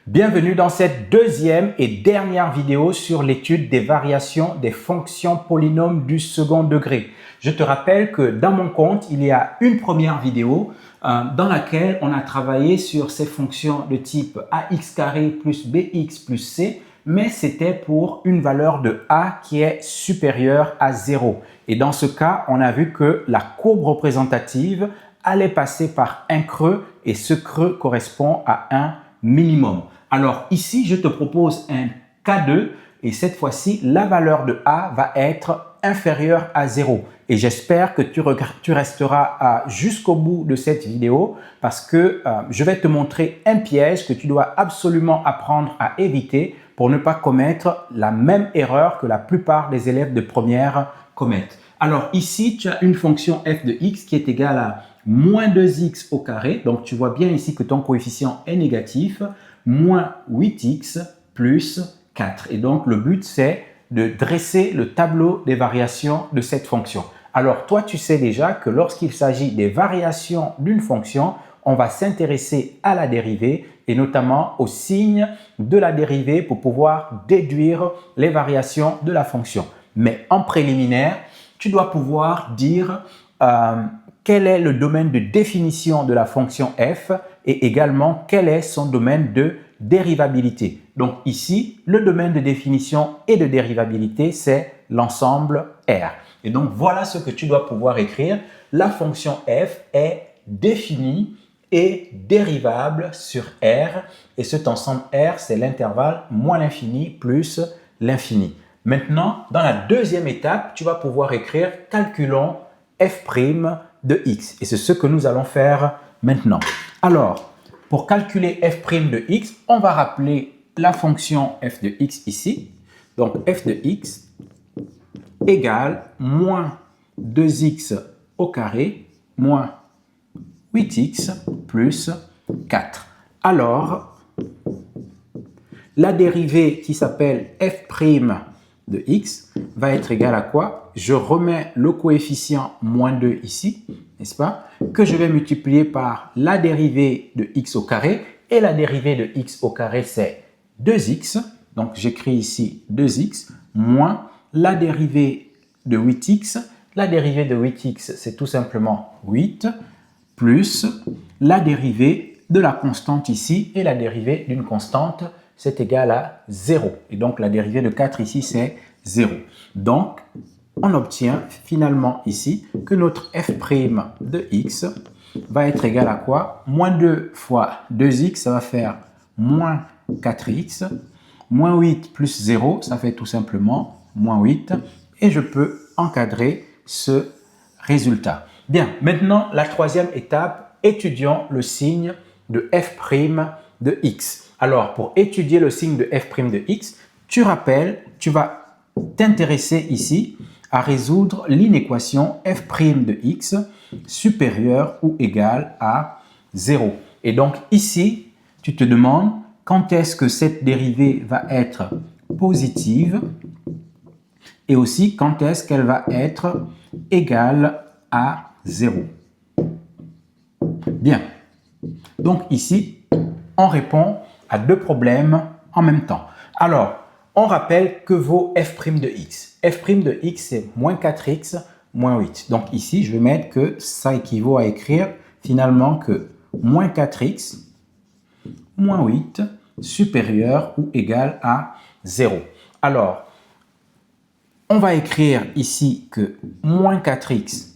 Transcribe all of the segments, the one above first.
Bienvenue dans cette deuxième et dernière vidéo sur l'étude des variations des fonctions polynômes du second degré. Je te rappelle que dans mon compte, il y a une première vidéo dans laquelle on a travaillé sur ces fonctions de type ax carré plus bx plus c, mais c'était pour une valeur de a qui est supérieure à 0. Et dans ce cas, on a vu que la courbe représentative allait passer par un creux et ce creux correspond à un minimum. Alors ici, je te propose un K2 et cette fois-ci, la valeur de A va être inférieure à 0. Et j'espère que tu resteras jusqu'au bout de cette vidéo parce que je vais te montrer un piège que tu dois absolument apprendre à éviter pour ne pas commettre la même erreur que la plupart des élèves de première commettent. Alors ici, tu as une fonction f de x qui est égale à moins 2x au carré. Donc, tu vois bien ici que ton coefficient est négatif, moins 8x plus 4. Et donc, le but, c'est de dresser le tableau des variations de cette fonction. Alors, toi, tu sais déjà que lorsqu'il s'agit des variations d'une fonction, on va s'intéresser à la dérivée et notamment au signe de la dérivée pour pouvoir déduire les variations de la fonction. Mais en préliminaire, tu dois pouvoir dire quel est le domaine de définition de la fonction f et également quel est son domaine de dérivabilité. Donc ici, le domaine de définition et de dérivabilité, c'est l'ensemble R. Et donc voilà ce que tu dois pouvoir écrire. La fonction f est définie et dérivable sur R et cet ensemble R, c'est l'intervalle moins l'infini plus l'infini. Maintenant, dans la deuxième étape, tu vas pouvoir écrire calculons f' de x. Et c'est ce que nous allons faire maintenant. Alors, pour calculer f' de x, on va rappeler la fonction f de x ici. Donc, f de x égale moins 2x au carré moins 8x plus 4. Alors, la dérivée qui s'appelle f' de x va être égale à quoi? Je remets le coefficient moins 2 ici, n'est-ce pas? Que je vais multiplier par la dérivée de x au carré. Et la dérivée de x au carré, c'est 2x. Donc, j'écris ici 2x moins la dérivée de 8x. La dérivée de 8x, c'est tout simplement 8 plus la dérivée de la constante ici. Et la dérivée d'une constante, c'est égal à 0. Et donc, la dérivée de 4 ici, c'est 0. Donc, on obtient finalement ici que notre f' de x va être égal à quoi? Moins 2 fois 2x, ça va faire moins 4x. Moins 8 plus 0, ça fait tout simplement moins 8. Et je peux encadrer ce résultat. Bien, maintenant, la troisième étape, étudions le signe de f' de x. Alors, pour étudier le signe de f' de x, tu vas t'intéresser ici à résoudre l'inéquation f' de x supérieure ou égale à 0. Et donc ici, tu te demandes quand est-ce que cette dérivée va être positive et aussi quand est-ce qu'elle va être égale à 0. Bien. Donc ici, on répond à deux problèmes en même temps. Alors, on rappelle que vaut f' de x. f' de x, c'est moins 4x moins 8. Donc ici, je vais mettre que ça équivaut à écrire finalement que moins 4x moins 8 supérieur ou égal à 0. Alors, on va écrire ici que moins 4x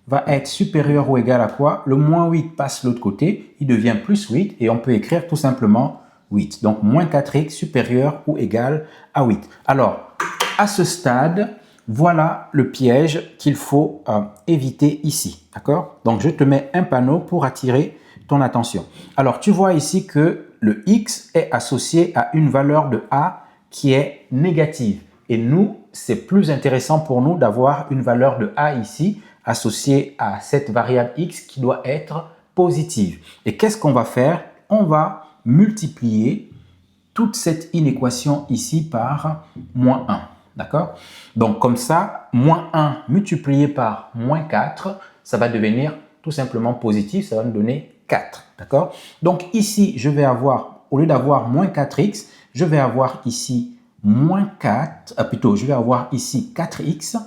va être supérieur ou égal à quoi? Le moins 8 passe de l'autre côté, il devient plus 8 et on peut écrire tout simplement 8. Donc, moins 4x supérieur ou égal à 8. Alors, à ce stade, voilà le piège qu'il faut éviter ici. D'accord? Donc, je te mets un panneau pour attirer ton attention. Alors, tu vois ici que le x est associé à une valeur de a qui est négative. Et nous, c'est plus intéressant pour nous d'avoir une valeur de a ici associée à cette variable x qui doit être positive. Et qu'est-ce qu'on va faire? On va multiplier toute cette inéquation ici par moins 1. D'accord? Donc, comme ça, moins 1 multiplié par moins 4, ça va devenir tout simplement positif. Ça va me donner 4. D'accord? Donc, ici, je vais avoir au lieu d'avoir moins 4x, je vais avoir ici moins 4, plutôt, je vais avoir ici 4x,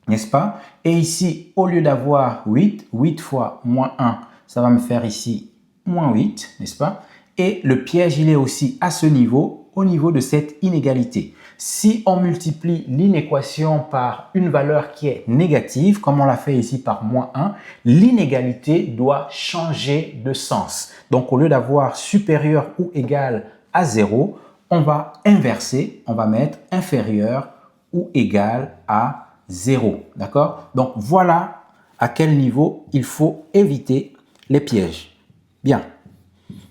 n'est-ce pas? Et ici, au lieu d'avoir 8, 8 fois moins 1, ça va me faire ici moins 8, n'est-ce pas? Et le piège, il est aussi à ce niveau, au niveau de cette inégalité. Si on multiplie l'inéquation par une valeur qui est négative, comme on l'a fait ici par moins 1, l'inégalité doit changer de sens. Donc, au lieu d'avoir supérieur ou égal à 0, on va inverser, on va mettre inférieur ou égal à 0. D'accord? Donc, voilà à quel niveau il faut éviter les pièges. Bien.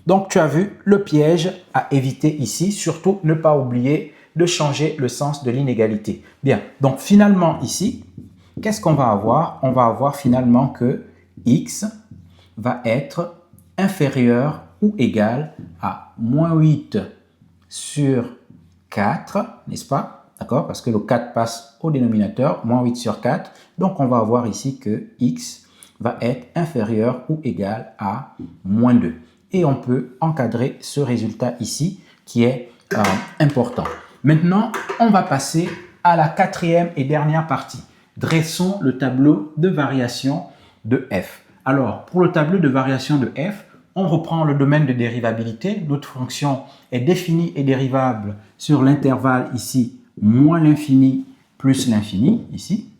Donc, tu as vu le piège à éviter ici. Surtout, ne pas oublier de changer le sens de l'inégalité. Bien. Donc, finalement, ici, qu'est-ce qu'on va avoir? On va avoir finalement que x va être inférieur ou égal à moins 8 sur 4, n'est-ce pas? D'accord? Parce que le 4 passe au dénominateur, moins 8 sur 4. Donc, on va avoir ici que x va être inférieur ou égal à moins 2. Et on peut encadrer ce résultat ici qui est important. Maintenant, on va passer à la quatrième et dernière partie. Dressons le tableau de variation de f. Alors, pour le tableau de variation de f, on reprend le domaine de dérivabilité. Notre fonction est définie et dérivable sur l'intervalle ici, moins l'infini plus l'infini, ici,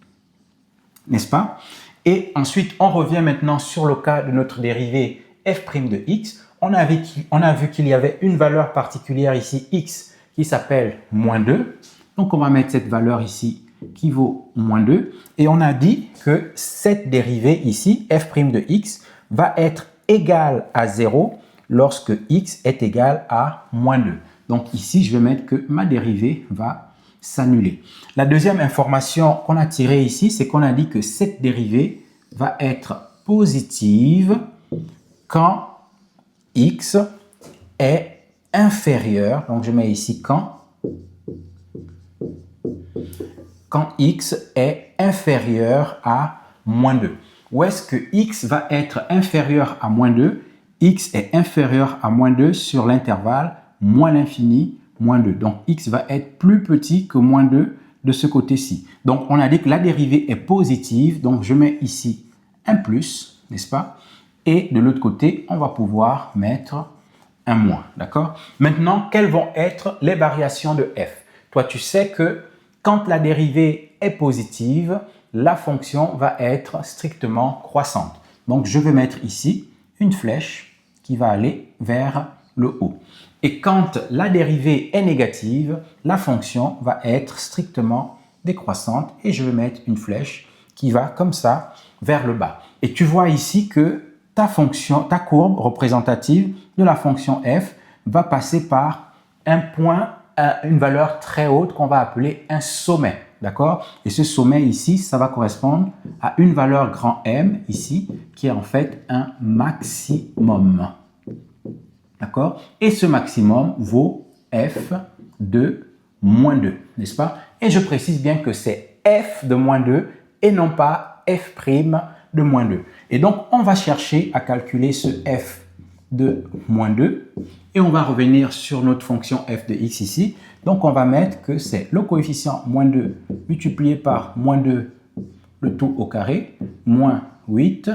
n'est-ce pas? Et ensuite, on revient maintenant sur le cas de notre dérivée f' de x. On a vu qu'il y avait une valeur particulière ici, x, qui s'appelle moins 2. Donc, on va mettre cette valeur ici qui vaut moins 2. Et on a dit que cette dérivée ici, f' de x, va être égale à 0 lorsque x est égal à moins 2. Donc ici, je vais mettre que ma dérivée va s'annuler. La deuxième information qu'on a tirée ici, c'est qu'on a dit que cette dérivée va être positive quand x est inférieur. Donc je mets ici quand x est inférieur à moins 2. Où est-ce que x va être inférieur à moins 2? X est inférieur à moins 2 sur l'intervalle moins l'infini, moins 2. Donc, x va être plus petit que moins 2 de ce côté-ci. Donc, on a dit que la dérivée est positive. Donc, je mets ici un plus, n'est-ce pas? Et de l'autre côté, on va pouvoir mettre un moins, d'accord? Maintenant, quelles vont être les variations de f? Toi, tu sais que quand la dérivée est positive, la fonction va être strictement croissante. Donc, je vais mettre ici une flèche qui va aller vers le haut. Et quand la dérivée est négative, la fonction va être strictement décroissante et je vais mettre une flèche qui va comme ça vers le bas. Et tu vois ici que ta courbe représentative de la fonction f va passer par un point, une valeur très haute qu'on va appeler un sommet. D'accord? Et ce sommet ici, ça va correspondre à une valeur grand M ici, qui est en fait un maximum. D'accord? Et ce maximum vaut f de moins 2, n'est-ce pas? Et je précise bien que c'est f de moins 2 et non pas f' de moins 2. Et donc, on va chercher à calculer ce f de moins 2 et on va revenir sur notre fonction f de x ici. Donc, on va mettre que c'est le coefficient moins 2 multiplié par moins 2, le tout au carré, moins 8,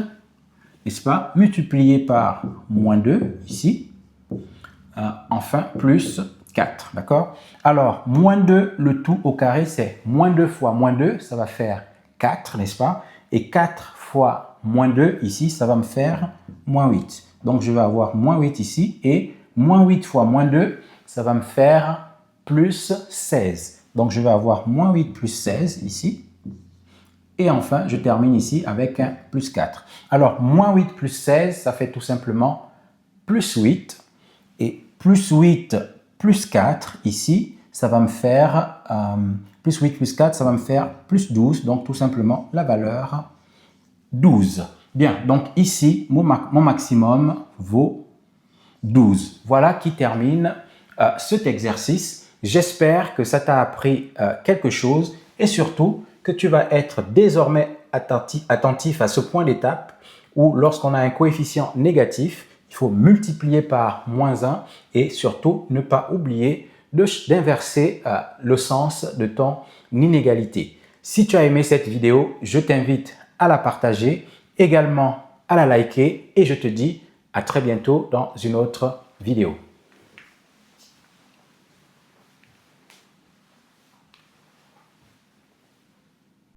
n'est-ce pas, multiplié par moins 2 ici, enfin, plus 4, d'accord? Alors, moins 2, le tout au carré, c'est moins 2 fois moins 2, ça va faire 4, n'est-ce pas? Et 4 fois moins 2, ici, ça va me faire moins 8. Donc, je vais avoir moins 8 ici, et moins 8 fois moins 2, ça va me faire plus 16. Donc, je vais avoir moins 8 plus 16 ici. Et enfin, je termine ici avec un plus 4. Alors, moins 8 plus 16, ça fait tout simplement plus 8. Et plus 8 plus 4 ici, ça va me faire, plus 8 plus 4, ça va me faire plus 12. Donc, tout simplement, la valeur 12. Bien, donc ici, mon maximum vaut 12. Voilà qui termine cet exercice. J'espère que ça t'a appris quelque chose et surtout que tu vas être désormais attentif à ce point d'étape où lorsqu'on a un coefficient négatif, Il faut multiplier par moins 1 et surtout ne pas oublier d'inverser le sens de ton inégalité. Si tu as aimé cette vidéo, je t'invite à la partager, également à la liker et je te dis à très bientôt dans une autre vidéo.